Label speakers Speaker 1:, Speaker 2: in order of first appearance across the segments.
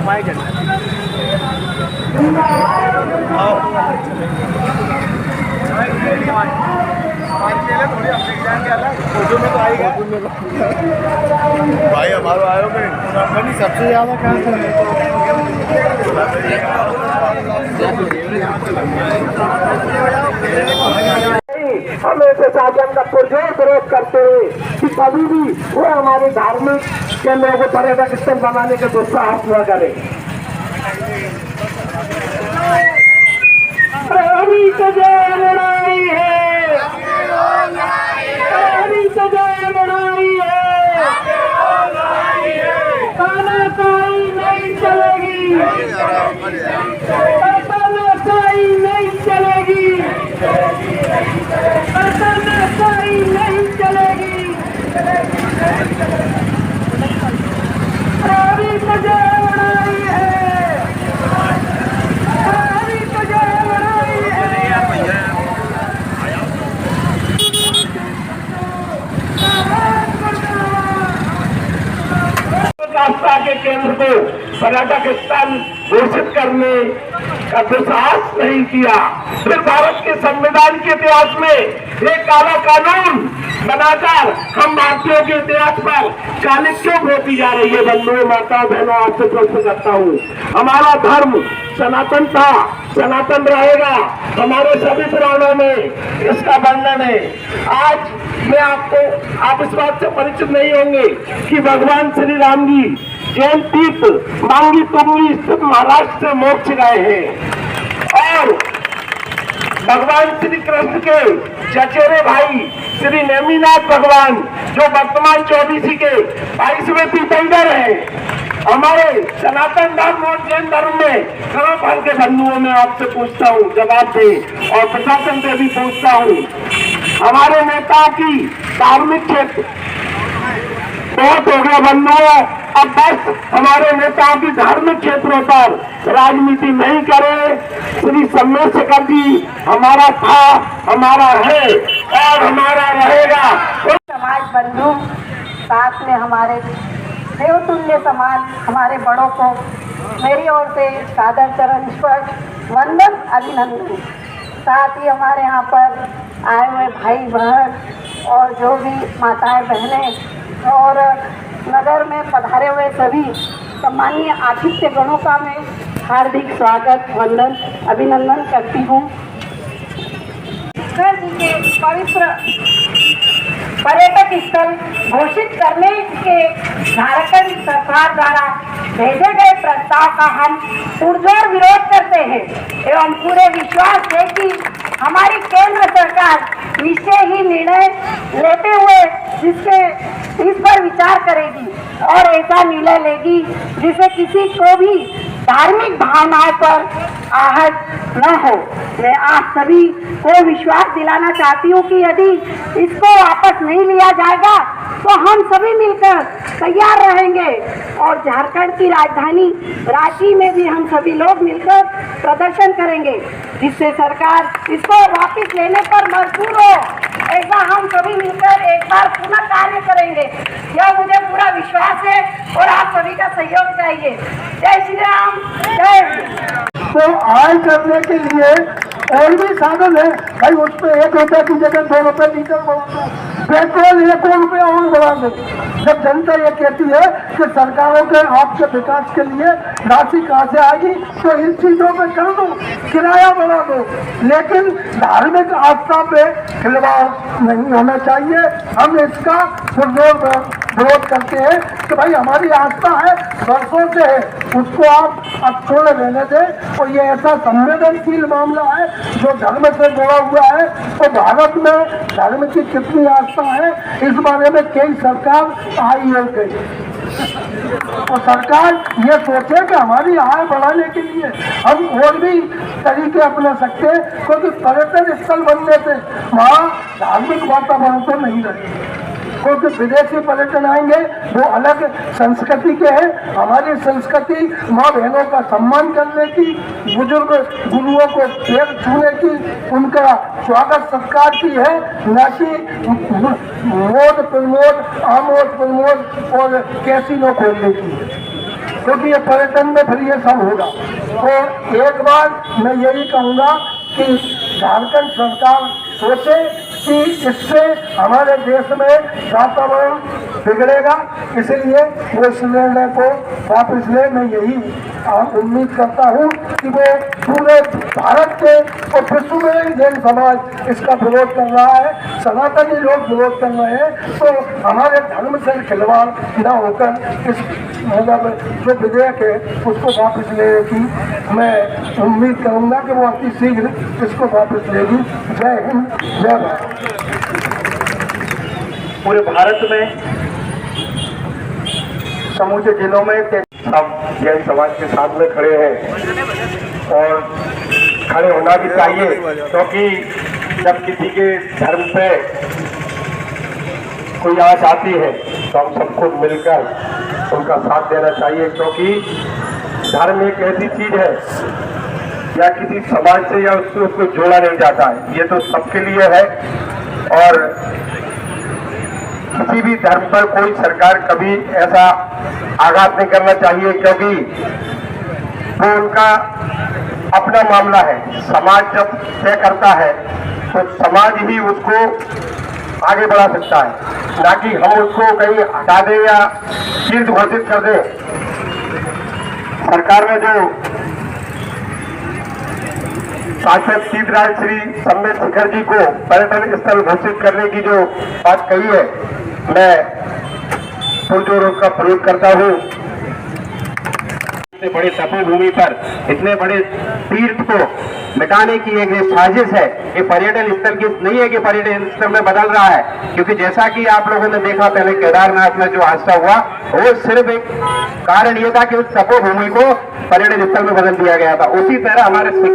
Speaker 1: भाई हमारा आयो में सबसे ज्यादा
Speaker 2: हम ऐसे शासन का पुरजोर विरोध करते हुए कि कभी भी वो हमारे धार्मिक केंद्रों को पर्यटक स्थल बनाने के दुस्साहस न करे। प्रहरी तो जय लड़ाई है, प्रहरी तो जय लड़ाई है, तानाशाही नहीं चलेगी, तानाशाही नहीं चलेगी, तानाशाही नहीं चलेगी। प्रहरी तो जय लड़ाई है, प्रहरी तो जय लड़ाई है। आस्था के केंद्र को पर्यटक स्थल घोषित करने का दुस्साहस नहीं किया। फिर भारत के संविधान के इतिहास में एक काला कानून बनाकर हम भारतीयों के इतिहास पर कालिक क्यों घोटी जा रही है? बंधुओं, माताओं, बहनों, आपसे प्रश्न करता हूँ। हमारा धर्म सनातन था, सनातन रहेगा। हमारे सभी पुराणों में इसका वर्णन है। आज मैं आप इस बात से परिचित नहीं होंगे कि भगवान श्री राम जी जैन तीर्थ मांगी तुंगी स्थित महाराष्ट्र से मोक्ष गए हैं और भगवान श्री कृष्ण के चचेरे भाई श्री नेमिनाथ भगवान जो वर्तमान 24 के 22वें तीर्थंकर हैं, हमारे सनातन धर्म और जैन धर्म में करों भर के बंधुओं में आपसे पूछता हूँ, जवाब दें और प्रशासन से भी पूछता हूँ। हमारे नेता की धार्मिक क्षेत्र बहुत हो गया बंधुओं, अब बस हमारे नेताओं की धार्मिक क्षेत्रों पर राजनीति नहीं करे। श्री सम्मेशकर जी हमारा था, हमारा है और हमारा रहेगा।
Speaker 3: समाज बंधु साथ में हमारे देवतुल्य समान हमारे बड़ों को मेरी ओर से सादर चरण स्पर्श वंदन अभिनंदन। साथ ही हमारे यहाँ पर आए हुए भाई बहन और जो भी माताएं बहनें और नगर में पधारे हुए सभी सम्मानीय आतिथ्य गणों का मैं हार्दिक स्वागत वंदन अभिनंदन करती हूँ। जी के पवित्र पर्यटक स्थल घोषित करने के झारखंड सरकार द्वारा भेजे गए प्रस्ताव का हम पुरजोर विरोध करते हैं एवं पूरे विश्वास है कि हमारी केंद्र सरकार निश्चय ही निर्णय लेते हुए इस पर विचार करेगी और ऐसा निर्णय लेगी जिससे किसी को भी धार्मिक भावनाओं पर आहत न हो। मैं आप सभी को विश्वास दिलाना चाहती हूँ कि यदि इसको वापस नहीं लिया जाएगा तो हम सभी मिलकर तैयार रहेंगे और झारखंड की राजधानी रांची में भी हम सभी लोग मिलकर प्रदर्शन करेंगे जिससे सरकार इसको वापस लेने पर मजबूर हो। ऐसा हम सभी मिलकर एक बार पुनः कार्य करेंगे, यह मुझे पूरा विश्वास है और आप सभी का सहयोग चाहिए। जय श्री राम, जय।
Speaker 2: तो आय करने के लिए और भी साधन है भाई, उस पर 1 रुपये की जगह 2 रुपये लीटर बढ़ा दो, पेट्रोल 1 रुपये और बढ़ा दो। जब जनता ये कहती है कि सरकारों के आपके विकास के लिए राशि कहाँ से आएगी तो इन चीजों पे कर दो, किराया बढ़ा दो, लेकिन धार्मिक आस्था पे खिलवाड़ नहीं होना चाहिए। हम इसका पुरजोर विरोध करते हैं कि भाई हमारी आस्था है, वर्षों से है, उसको आप अब छोड़ रहने दें। और ये ऐसा संवेदनशील मामला है जो धर्म से जुड़ा हुआ है। तो भारत में धर्म की कितनी आस्था है इस बारे में कई सरकार आई हो गई। तो सरकार ये सोचे कि हमारी आय बढ़ाने के लिए हम और भी तरीके अपना सकते हैं, क्योंकि पर्यटन स्थल बनने से वहाँ धार्मिक वातावरण तो नहीं रहेगा। क्योंकि विदेशी पर्यटन आएंगे वो अलग संस्कृति के हैं। हमारी संस्कृति माँ बहनों का सम्मान करने की, बुजुर्ग गुरुओं को पैर छूने की, उनका स्वागत सत्कार की है, न कि मोद प्रमोद आमोद प्रमोद और कैसीनो खोलने की। क्योंकि ये पर्यटन में फिर ये सब होगा। तो एक बार मैं यही कहूँगा कि झारखंड सरकार सोचे कि इससे हमारे देश में वातावरण बिगड़ेगा, इसलिए वो इस निर्णय को वापस ले। मैं यही उम्मीद करता हूँ कि वो पूरे भारत के और विश्व में जैन समाज इसका विरोध कर रहा है, सनातनी लोग विरोध कर रहे हैं, तो हमारे धर्म से खिलवाड़ न होकर इस मतलब जो विधेयक है उसको वापस लेने की मैं उम्मीद करूँगा कि वो अति शीघ्र इसको वापस लेगी। जय हिंद, जय भारत।
Speaker 1: पूरे भारत में समूचे जिलों में सब जैन समाज के साथ में खड़े हैं और खड़े होना भी चाहिए, क्योंकि जब किसी के धर्म पे कोई आँच आती है तो हम सबको मिलकर उनका साथ देना चाहिए, क्योंकि धर्म एक ऐसी चीज है या किसी समाज से या उसको जोड़ा नहीं जाता है, ये तो सबके लिए है। और किसी भी धर्म पर कोई सरकार कभी ऐसा आघात नहीं करना चाहिए, क्योंकि वो उनका अपना मामला है। समाज जब तय करता है तो समाज ही उसको आगे बढ़ा सकता है, ना कि हम उसको कहीं हटा दें या तीर्थ घोषित कर दें। सरकार ने जो सांसद तीर्थराज श्री सम्मेद शिखर जी को पर्यटन स्थल घोषित करने की जो बात कही है, मैं पुरजोर उसका प्रयोग करता हूँ। इतने बड़े तपोभूमि पर इतने बड़े तीर्थ को मिटाने की एक साजिश है। ये पर्यटन स्थल की नहीं है कि पर्यटन स्थल में बदल रहा है, क्योंकि जैसा कि आप लोगों ने देखा पहले केदारनाथ में जो हादसा हुआ, वो सिर्फ एक कारण ये था कि उस तपोभूमि को पर्यटन स्थल में बदल दिया गया था। उसी तरह हमारे सिख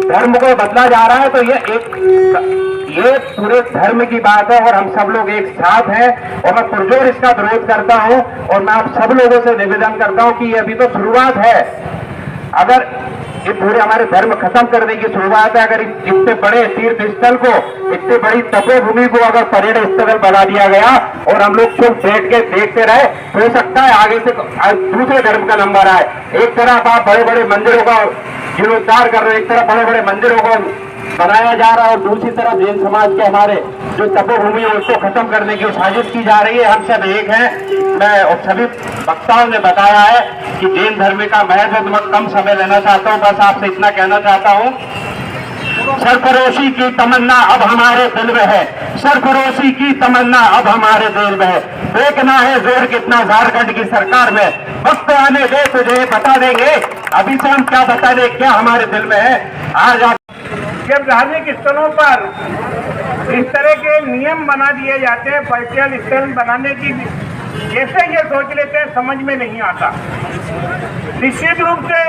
Speaker 1: धर्म को बदला जा रहा है, तो ये पूरे धर्म की बात है और हम सब लोग एक साथ हैं और मैं पुरजोर इसका विरोध करता हूं। और मैं आप सब लोगों से निवेदन करता हूं कि ये अभी तो शुरुआत है। अगर ये पूरे हमारे धर्म खत्म करने की शुरुआत है, अगर इतने बड़े तीर्थ स्थल को, इतनी बड़ी तपोभूमि को अगर पर्यटन स्थल बना दिया गया और हम लोग चुप बैठ के देखते रहे, हो सकता है आगे से दूसरे धर्म का नंबर आए। एक तरफ आप बड़े बड़े मंदिरों का जीर्णोद्धार कर रहे हो, एक तरफ बड़े बड़े मंदिरों को बनाया जा रहा है और दूसरी तरफ जैन समाज के हमारे जो तपोभूमि है उसको खत्म करने की साजिश की जा रही है। हम सब एक हैं। मैं और सभी वक्ताओं ने बताया है कि जैन धर्म का महत्व, तो मैं कम समय लेना चाहता हूँ, बस आपसे इतना कहना चाहता हूँ, सरफरोशी की तमन्ना अब हमारे दिल में है, सरफरोशी की तमन्ना अब हमारे दिल में है। देखना है जोर कितना झारखंड की सरकार में, वक्त आने दे तुझे बता देंगे, अभी से हम क्या बता दें क्या हमारे दिल में है। आज आप
Speaker 2: जब धार्मिक स्थलों पर इस तरह के नियम बना दिए जाते हैं, पर्यटन स्थल बनाने की कैसे ये सोच लेते हैं समझ में नहीं आता। निश्चित रूप से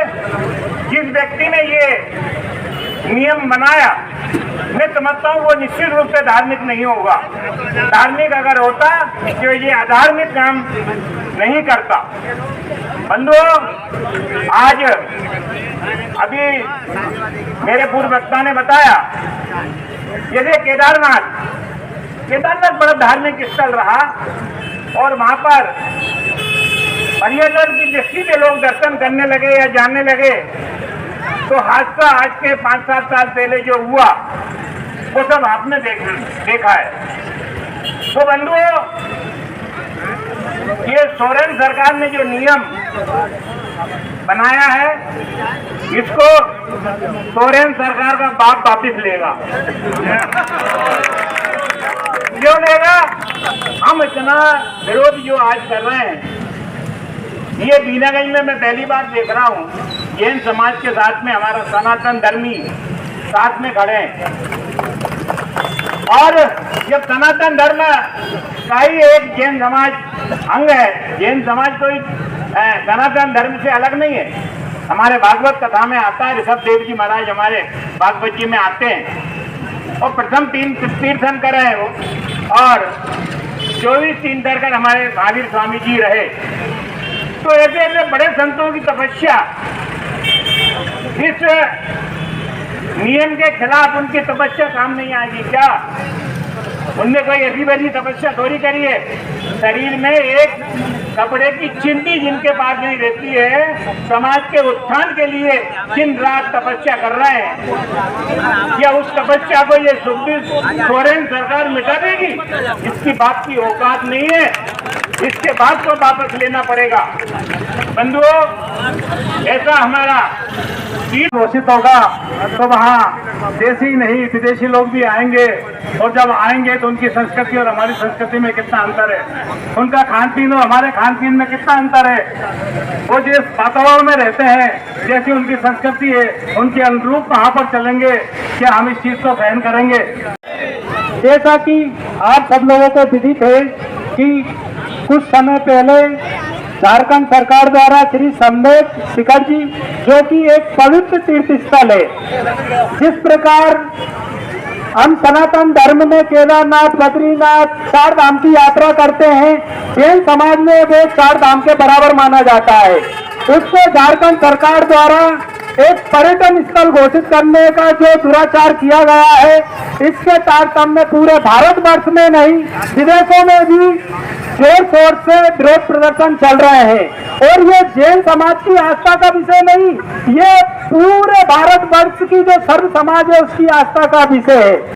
Speaker 2: जिस व्यक्ति ने ये नियम बनाया, मैं समझता हूँ वो निश्चित रूप से धार्मिक नहीं होगा। धार्मिक अगर होता तो ये अधार्मिक काम नहीं करता। बंधुओं, आज अभी मेरे पूर्व वक्ता ने बताया, जैसे केदारनाथ बड़ा धार्मिक स्थल रहा और वहां पर पर्यटन की दृष्टि से लोग दर्शन करने लगे या जानने लगे, तो हादसा आज के 5-7 साल पहले जो हुआ वो सब आपने देखा है। तो बंधुओं, ये सोरेन सरकार ने जो नियम बनाया है, इसको सोरेन सरकार का बाप वापिस लेगा। क्यों लेगा? हम इतना विरोध जो आज कर रहे हैं, ये बीनागंज में मैं पहली बार देख रहा हूँ। जैन समाज के साथ में हमारा सनातन धर्मी साथ में खड़े हैं और जब सनातन धर्म का ही एक जैन समाज अंग है, जैन समाज कोई सनातन धर्म से अलग नहीं है। हमारे भागवत कथा में आता है, ऋषभ देव जी महाराज हमारे भागवत जी में आते हैं और प्रथम 3 तीर्थंकर है वो, और 24 तीर्थंकर हमारे महावीर स्वामी जी रहे। तो ऐसे ऐसे बड़े संतों की तपस्या, इस नियम के खिलाफ उनकी तपस्या काम नहीं आएगी क्या? उनने कोई ऐसी वैसी तपस्या थोड़ी करी है। शरीर में एक
Speaker 4: कपड़े की चिंटी जिनके पास नहीं रहती है, समाज के उत्थान के लिए दिन रात तपस्या कर रहे हैं, क्या उस तपस्या को ये सोरेन सरकार मिटा देगी? इसकी बात की औकात नहीं है। इसके बाद को वापस लेना पड़ेगा। बंधुओं, ऐसा हमारा सीट घोषित होगा तो वहाँ देशी नहीं विदेशी लोग भी आएंगे, और जब आएंगे तो उनकी संस्कृति और हमारी संस्कृति में कितना अंतर है, उनका खान पीन और हमारे खान पीन में कितना अंतर है। वो जिस वातावरण में रहते हैं, जैसी उनकी संस्कृति है, उनके अनुरूप वहाँ पर चलेंगे, क्या हम इस चीज को सहन करेंगे?
Speaker 5: जैसा कि आप सब लोगों को विदित है कि कुछ समय पहले झारखंड सरकार द्वारा श्री सम्मेद शिखर जी, जो कि एक पवित्र तीर्थ स्थल है, जिस प्रकार हम सनातन धर्म में केदारनाथ, बद्रीनाथ, चार धाम की यात्रा करते हैं, जैन समाज में वो चार धाम के बराबर माना जाता है। उसको झारखंड सरकार द्वारा एक पर्यटन स्थल घोषित करने का जो दुराचार किया गया है, इसके तारतम्य पूरे भारतवर्ष में नहीं, विदेशों में भी जोर शोर से विरोध प्रदर्शन चल रहे हैं। और ये जैन समाज की आस्था का विषय नहीं, ये पूरे भारतवर्ष की जो सर्व समाज है उसकी आस्था का विषय है।